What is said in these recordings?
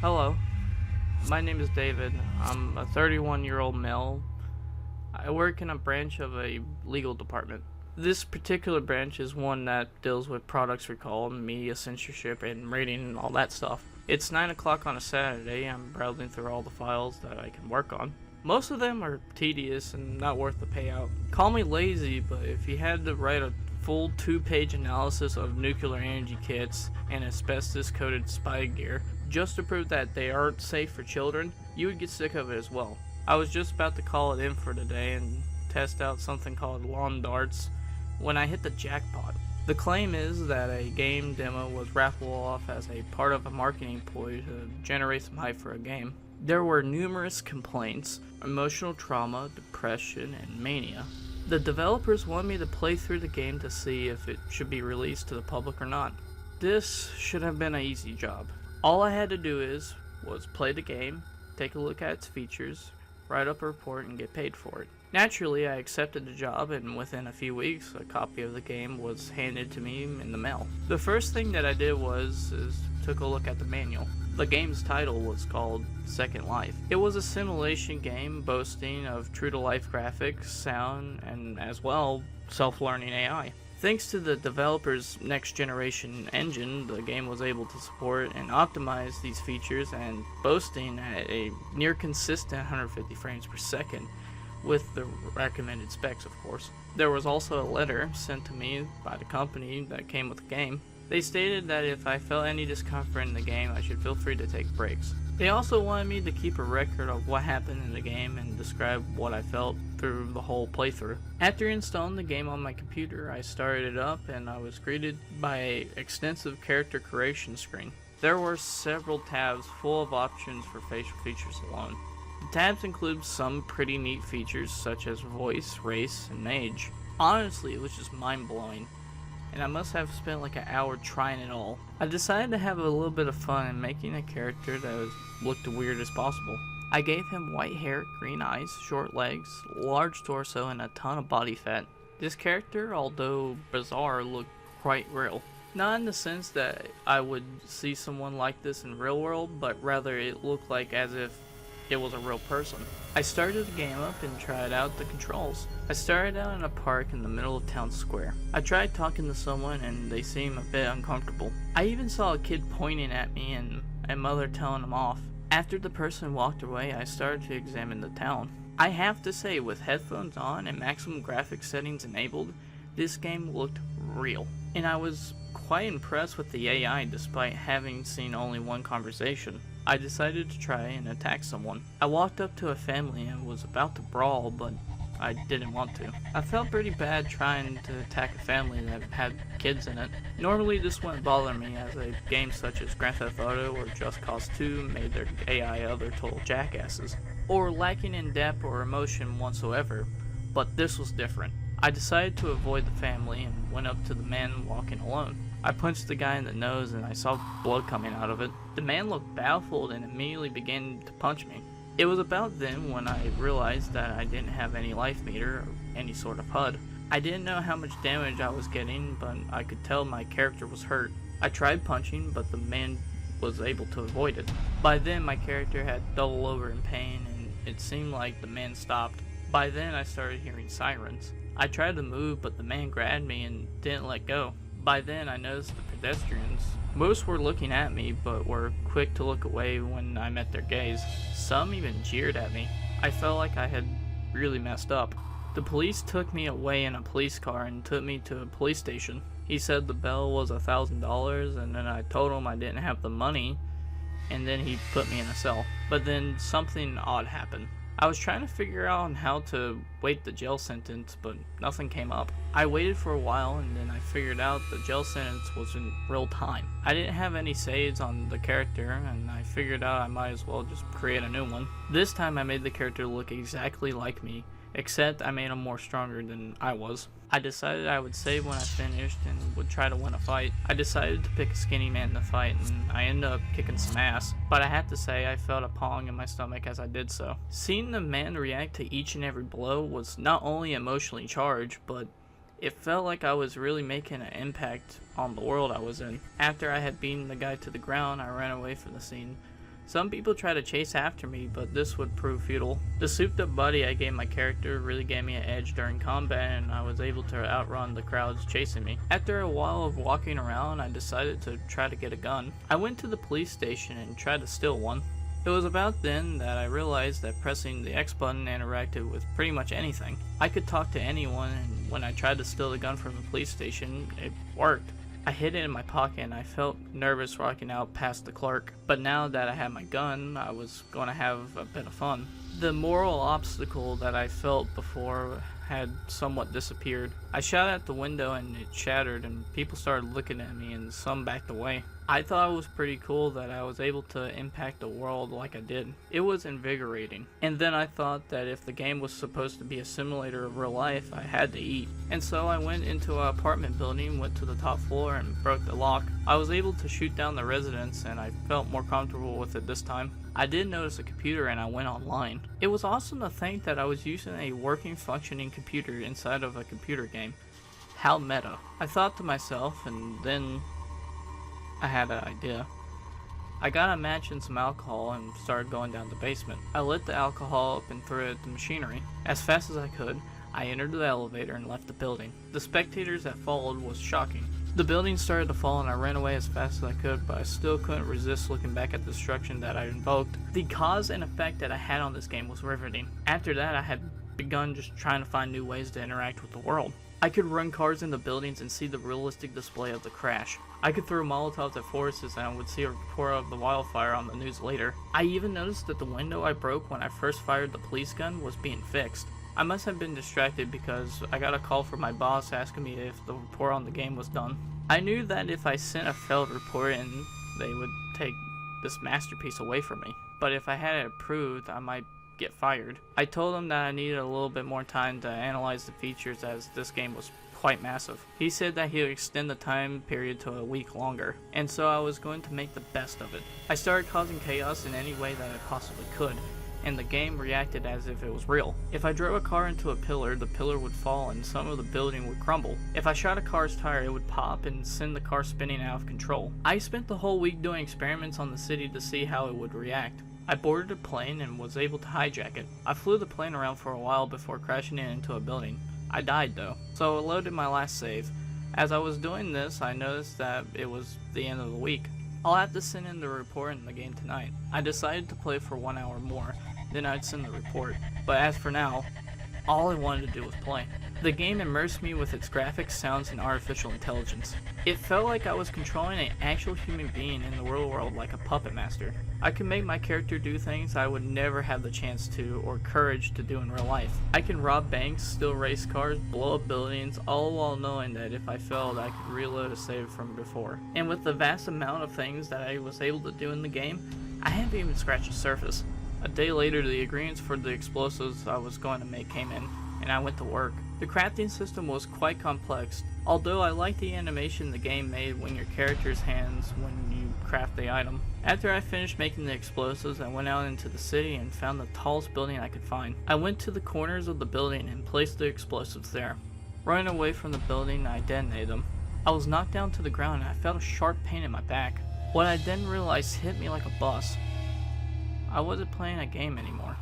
Hello, my name is David. I'm a 31-year-old male. I work in a branch of a legal department. This particular branch is one that deals with products recall, media censorship, and rating and all that stuff. It's 9 o'clock on a Saturday. I'm browsing through all the files that I can work on. Most of them are tedious and not worth the payout. Call me lazy, but if you had to write a full 2-page analysis of nuclear energy kits and asbestos-coated spy gear just to prove that they aren't safe for children, you would get sick of it as well. I was just about to call it in for today and test out something called lawn darts when I hit the jackpot. The claim is that a game demo was raffled off as a part of a marketing ploy to generate some hype for a game. There were numerous complaints, emotional trauma, depression, and mania. The developers wanted me to play through the game to see if it should be released to the public or not. This should have been an easy job. All I had to do was play the game, take a look at its features, write up a report, and get paid for it. Naturally, I accepted the job, and within a few weeks, a copy of the game was handed to me in the mail. The first thing that I did was took a look at the manual. The game's title was called Second Life. It was a simulation game boasting of true-to-life graphics, sound, and as well, self-learning AI. Thanks to the developer's next-generation engine, the game was able to support and optimize these features and boasting at a near-consistent 150 frames per second, with the recommended specs, of course. There was also a letter sent to me by the company that came with the game. They stated that if I felt any discomfort in the game, I should feel free to take breaks. They also wanted me to keep a record of what happened in the game and describe what I felt through the whole playthrough. After installing the game on my computer, I started it up and I was greeted by an extensive character creation screen. There were several tabs full of options for facial features alone. The tabs include some pretty neat features such as voice, race, and age. Honestly, it was just mind-blowing, and I must have spent like an hour trying it all. I decided to have a little bit of fun in making a character that looked the weirdest as possible. I gave him white hair, green eyes, short legs, large torso, and a ton of body fat. This character, although bizarre, looked quite real. Not in the sense that I would see someone like this in real world, but rather it looked like as if it was a real person. I started the game up and tried out the controls. I started out in a park in the middle of town square. I tried talking to someone and they seemed a bit uncomfortable. I even saw a kid pointing at me and a mother telling him off. After the person walked away, I started to examine the town. I have to say, with headphones on and maximum graphics settings enabled, this game looked real. And I was quite impressed with the AI despite having seen only one conversation. I decided to try and attack someone. I walked up to a family and was about to brawl, but I didn't want to. I felt pretty bad trying to attack a family that had kids in it. Normally this wouldn't bother me, as a game such as Grand Theft Auto or Just Cause 2 made their AI other total jackasses, or lacking in depth or emotion whatsoever, but this was different. I decided to avoid the family and went up to the man walking alone. I punched the guy in the nose and I saw blood coming out of it. The man looked baffled and immediately began to punch me. It was about then when I realized that I didn't have any life meter or any sort of HUD. I didn't know how much damage I was getting, but I could tell my character was hurt. I tried punching, but the man was able to avoid it. By then my character had doubled over in pain and it seemed like the man stopped. By then I started hearing sirens. I tried to move, but the man grabbed me and didn't let go. By then I noticed the pedestrians. Most were looking at me, but were quick to look away when I met their gaze. Some even jeered at me. I felt like I had really messed up. The police took me away in a police car and took me to a police station. He said the bail was $1,000, and then I told him I didn't have the money, and then he put me in a cell. But then something odd happened. I was trying to figure out how to wait the jail sentence, but nothing came up. I waited for a while and then I figured out the jail sentence was in real time. I didn't have any saves on the character and I figured out I might as well just create a new one. This time I made the character look exactly like me, except I made him more stronger than I was. I decided I would save when I finished and would try to win a fight. I decided to pick a skinny man to fight and I ended up kicking some ass, but I have to say I felt a pong in my stomach as I did so. Seeing the man react to each and every blow was not only emotionally charged, but it felt like I was really making an impact on the world I was in. After I had beaten the guy to the ground, I ran away from the scene, Some people try to chase after me, but this would prove futile. The souped up body I gave my character really gave me an edge during combat, and I was able to outrun the crowds chasing me. After a while of walking around, I decided to try to get a gun. I went to the police station and tried to steal one. It was about then that I realized that pressing the X button interacted with pretty much anything. I could talk to anyone, and when I tried to steal the gun from the police station, it worked. I hid it in my pocket and I felt nervous walking out past the clerk, but now that I had my gun, I was going to have a bit of fun. The moral obstacle that I felt before had somewhat disappeared. I shot at the window and it shattered, and people started looking at me and some backed away. I thought it was pretty cool that I was able to impact the world like I did. It was invigorating. And then I thought that if the game was supposed to be a simulator of real life, I had to eat. And so I went into an apartment building, went to the top floor and broke the lock. I was able to shoot down the residents and I felt more comfortable with it this time. I did notice a computer and I went online. It was awesome to think that I was using a working, functioning computer inside of a computer game. How meta. I thought to myself, and then I had an idea. I got a match and some alcohol and started going down the basement. I lit the alcohol up and threw it at the machinery. As fast as I could, I entered the elevator and left the building. The spectators that followed was shocking. The building started to fall and I ran away as fast as I could, but I still couldn't resist looking back at the destruction that I invoked. The cause and effect that I had on this game was riveting. After that, I had begun just trying to find new ways to interact with the world. I could run cars into buildings and see the realistic display of the crash. I could throw Molotovs at forests and I would see a report of the wildfire on the news later. I even noticed that the window I broke when I first fired the police gun was being fixed. I must have been distracted because I got a call from my boss asking me if the report on the game was done. I knew that if I sent a failed report in, they would take this masterpiece away from me. But if I had it approved, I might get fired. I told him that I needed a little bit more time to analyze the features as this game was quite massive. He said that he would extend the time period to a week longer, and so I was going to make the best of it. I started causing chaos in any way that I possibly could, and the game reacted as if it was real. If I drove a car into a pillar, the pillar would fall and some of the building would crumble. If I shot a car's tire, it would pop and send the car spinning out of control. I spent the whole week doing experiments on the city to see how it would react. I boarded a plane and was able to hijack it. I flew the plane around for a while before crashing it into a building. I died though, so I loaded my last save. As I was doing this, I noticed that it was the end of the week. I'll have to send in the report in the game tonight. I decided to play for 1 hour more, then I'd send the report. But as for now, all I wanted to do was play. The game immersed me with its graphics, sounds, and artificial intelligence. It felt like I was controlling an actual human being in the real world like a puppet master. I could make my character do things I would never have the chance to or courage to do in real life. I can rob banks, steal race cars, blow up buildings, all while knowing that if I failed I could reload a save from before. And with the vast amount of things that I was able to do in the game, I haven't even scratched the surface. A day later, the ingredients for the explosives I was going to make came in, and I went to work. The crafting system was quite complex, although I liked the animation the game made when your character's hands when you craft the item. After I finished making the explosives, I went out into the city and found the tallest building I could find. I went to the corners of the building and placed the explosives there. Running away from the building, I detonated them. I was knocked down to the ground and I felt a sharp pain in my back. What I then realized hit me like a bus. I wasn't playing a game anymore.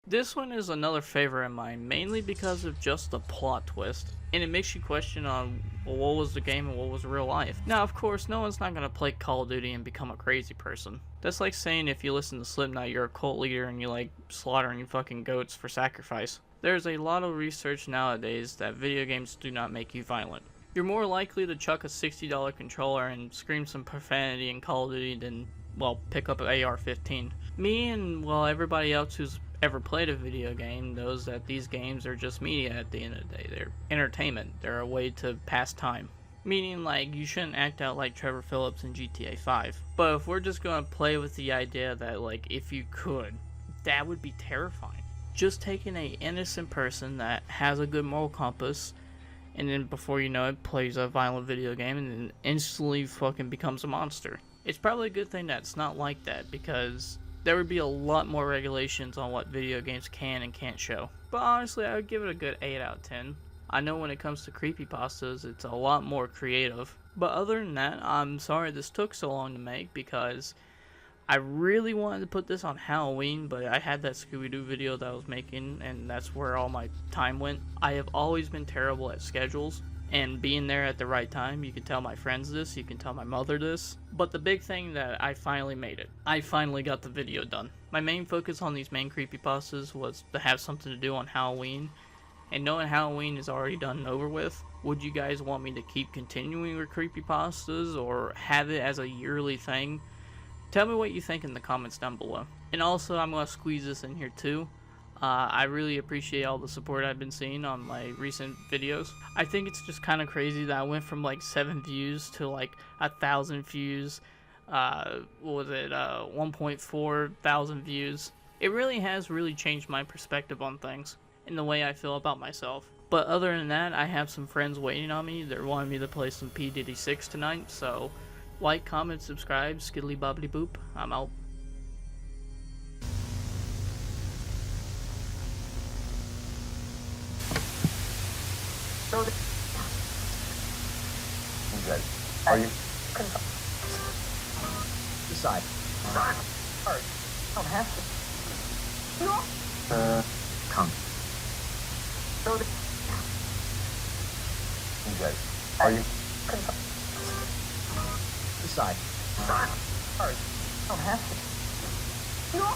This one is another favorite of mine, mainly because of just the plot twist, and it makes you question on, well, what was the game and what was real life. Now, of course, no one's not going to play Call of Duty and become a crazy person. That's like saying if you listen to Slipknot, you're a cult leader and you like slaughtering fucking goats for sacrifice. There's a lot of research nowadays that video games do not make you violent. You're more likely to chuck a $60 controller and scream some profanity in Call of Duty than, well, pick up an AR-15. Me and, well, everybody else who's ever played a video game knows that these games are just media at the end of the day. They're entertainment. They're a way to pass time. Meaning, like, you shouldn't act out like Trevor Phillips in GTA 5. But if we're just gonna play with the idea that, like, if you could, that would be terrifying. Just taking an innocent person that has a good moral compass, and then before you know it, plays a violent video game and then instantly fucking becomes a monster. It's probably a good thing that it's not like that, because there would be a lot more regulations on what video games can and can't show. But honestly, I would give it a good 8 out of 10. I know when it comes to creepypastas, it's a lot more creative. But other than that, I'm sorry this took so long to make because I really wanted to put this on Halloween, but I had that Scooby-Doo video that I was making, and that's where all my time went. I have always been terrible at schedules, and being there at the right time. You can tell my friends this, you can tell my mother this. But the big thing that I finally made it. I finally got the video done. My main focus on these main creepypastas was to have something to do on Halloween. And knowing Halloween is already done and over with, would you guys want me to keep continuing with creepypastas or have it as a yearly thing? Tell me what you think in the comments down below. And also, I'm going to squeeze this in here too. I really appreciate all the support I've been seeing on my recent videos. I think it's just kind of crazy that I went from like 7 views to like 1,000 views. What was it? 1.4 thousand views. It really has changed my perspective on things and the way I feel about myself. But other than that, I have some friends waiting on me. They're wanting me to play some P. Diddy 6 tonight, so like, comment, subscribe, skiddly bobbly boop. I'm out. Okay. Are you? Decide. Hard. Don't have to. No. Come. Okay. Are you? Decide. Hard. Don't have to. No.